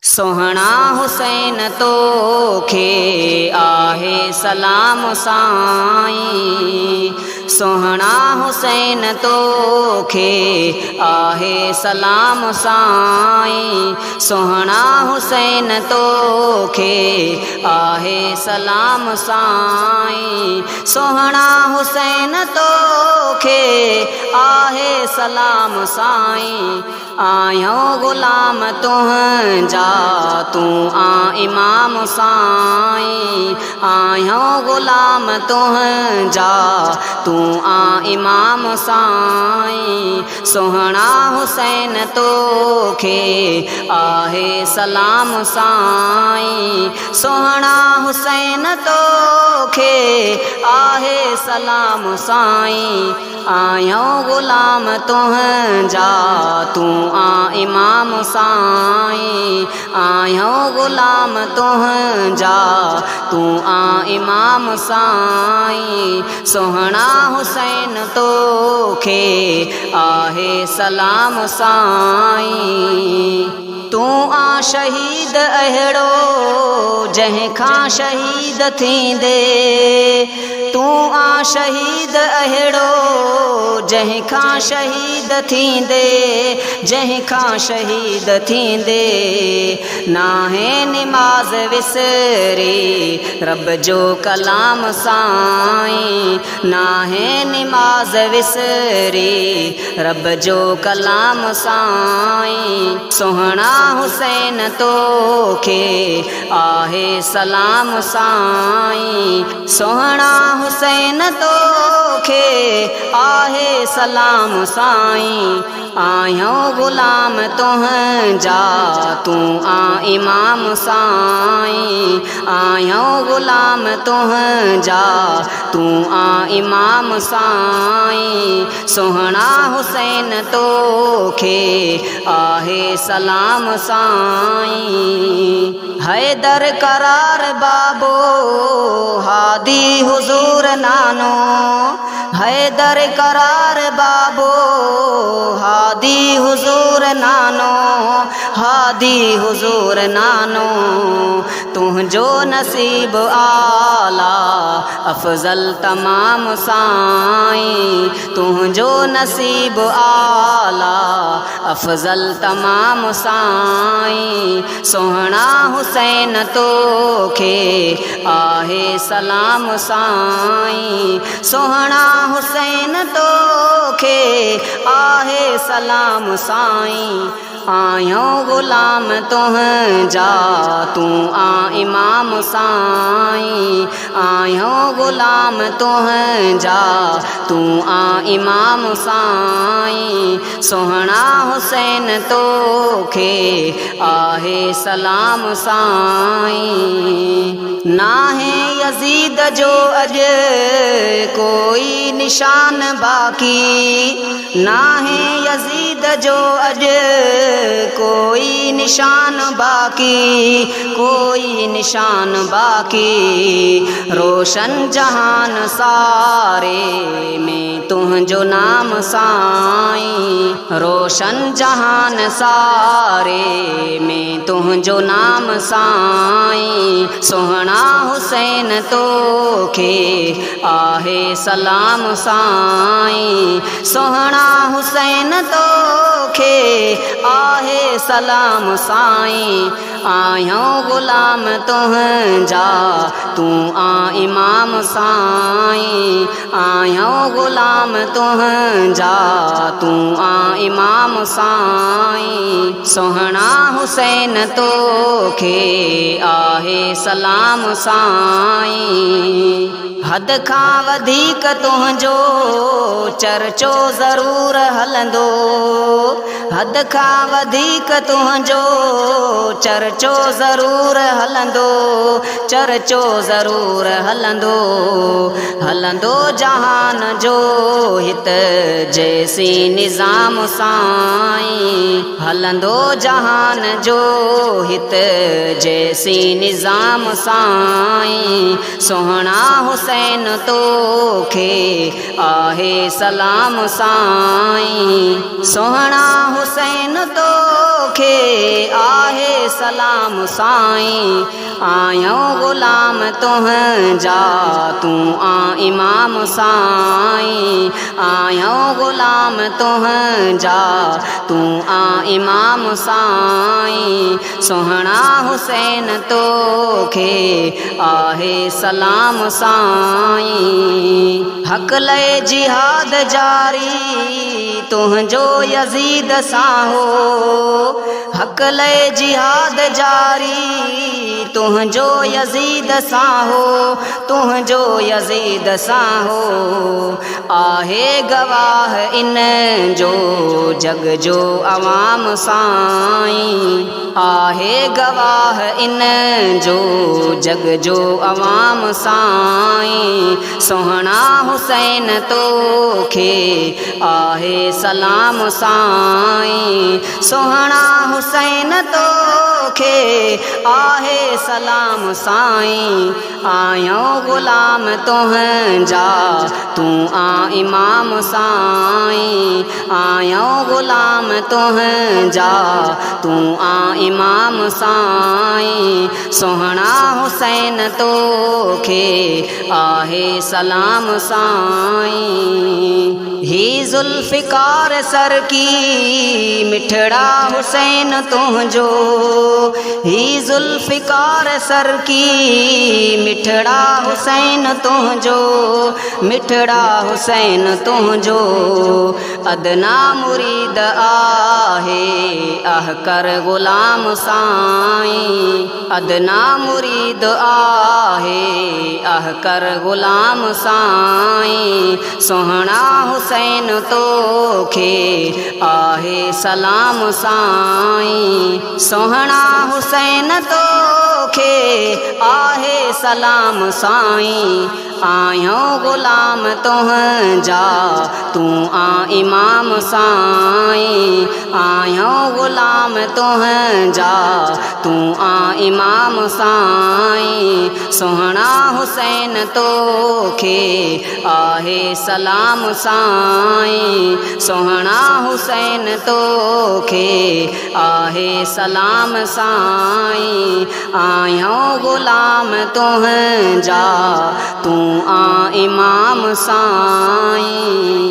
सोहणा हुसैन तोखे आहे सलाम साईं। सोहणा हुसैन तोखे आहे सलाम साईं। सोहणा हुसैन तोखे आहे सलाम साईं। सोहणा हुसैन तोखे आहे सलाम साईं। आयो गुलाम तुंहिंजा तू आ इमाम साईं। आयो गुलाम तुंहिंजा तू आ इमाम साईं। सोहणा हुसैन तोखे आहे सलाम साईं। सोहणा हुसैन तोखे आहे सलाम साईं। आयो गुलाम तुंहिंजा तू आ इमाम साईं। आयो गुलाम तुंहिंजा तू आ इमाम साईं। सोहणा हुसैन तोखे आहे सलाम साईं। तू आ शहीद अहिड़ो जंहिंखां शहीद थींदे। तू आ शहीद अहिड़ो जंहिंखां शहीद थींदे। जंहिंखां शहीद थींदे नाहे निमाज़ विसरी रब जो कलाम साईं। नाहे निमाज़ विसरी रब जो कलाम साईं। सोहणा हुसैन तोखे आहे सलाम साईं। सोहणा हुसैन तोखे आहे सलाम साईं। आयो गुलाम तुंहिंजा तू आ इमाम साईं। आयो गुलाम तुंहिंजा तू आ इमाम साईं। सोहणा हुसैन तोखे आहे सलाम साईं। हैदर करार बाबो हादी हुजूर नानो। हैदर करार बाबो हादी हुजूर नानो। हादी हुजूर नानो तुंहिंजो नसीब आला अफजल तमाम साईं। तुंहिंजो नसीब आला अफजल तमाम साईं। सोहणा हुसैन तोखे आहे सलाम साईं। सोहणा हुसैन तोखे आहे सलाम साईं। आयो गुलाम तुंहिंजा तू आ इमाम साईं। आयो गुलाम तुंहिंजा तू आ इमाम साईं। सोहणा हुसैन तोखे आहे सलाम साईं। नाहे यजीद जो अॼु कोई निशान बाकी। नाहे यजीद जो अॼु कोई निशान बाकी। कोई निशान बाकी रोशन जहान सारे में तुंहिंजो नाम साईं। रोशन जहान सारे में तुंहिंजो नाम साईं। सोहणा हुसैन तोखे आहे सलाम साईं। सोहणा हुसैन तोखे आहे सलाम साईं। आयो गुलाम तुंहिंजा तू आ इमाम साईं। आयो गुलाम तुंहिंजा तू आ इमाम साईं। सोहणा हुसैन तोखे आहे सलाम साईं। हद खां वधीक तुंहिंजो चर्चो ज़रूर हलंदो। हद खां वधीक तुंहिंजो चर्चो ज़रूर हलंदो। चर्चो ज़रूर हलंदो। हलंदो जहान जो हित जैसी निज़ाम साईं। हलंदो जहान जो हित जैसी निज़ाम साईं। सोहणा हुसैन तोखे आहे सलाम साईं। सोहणा हुसैन तो तोखे आहे सलाम साईं आहियूं ग़ुलाम तुंहिंजा तूं आ इमाम साईं आहियूं ग़ुलाम तुंहिंजा तूं आ इमाम साईं सोहणा हुसैन तोखे आहे सलाम साईं हक़ लए जिहाद जारी तुंहिंजो यज़ीद सां हो हक़ लए जिहाद जारी तुंहिंजो यज़ीद सां हो तुंहिंजो यज़ीद सां हो आहे गवाह इन जो जग जो अवाम साईं आहे गवाह इन जो जग जो अवाम साईं सोहणा हुसैन तोखे आहे सलाम साईं सोहणा हुसैन तोखे आहे सलाम साईं आहियूं ग़ुलाम तुंहिंजा तूं आ इमाम साईं आहियूं ग़ुलाम तुंहिंजा तूं आ इमाम साईं सोहणा हुसैन तोखे आहे सलाम साईं ही ज़ुल्फ़िकार सर की मिठड़ा हुसैन तुंहिंजो ही ज़ुल्फ़िकार सर की मिठड़ा हुसैन तुंहिंजो मिठड़ा हुसैन तुंहिंजो अदना मुरीद आहे अहकर ग़ुलाम साईं अदना मुरीद आहे अहकर ग़ुलाम साईं सोहणा हुसैन तोखे आहे सलाम साईं सोहणा हुसैन तोखे आहे सलाम साईं आहियूं ग़ुलाम तुंहिंजा तूं आ इमाम साईं आहियूं ग़ुलाम तुंहिंजा तूं आ इमाम साईं सोहणा हुसैन तोखे आहे सलाम साईं सोहणा हुसैन तोखे आहे सलाम साईं आहियूं ग़ुलाम तुंहिंजा तूं आ इमाम साईं।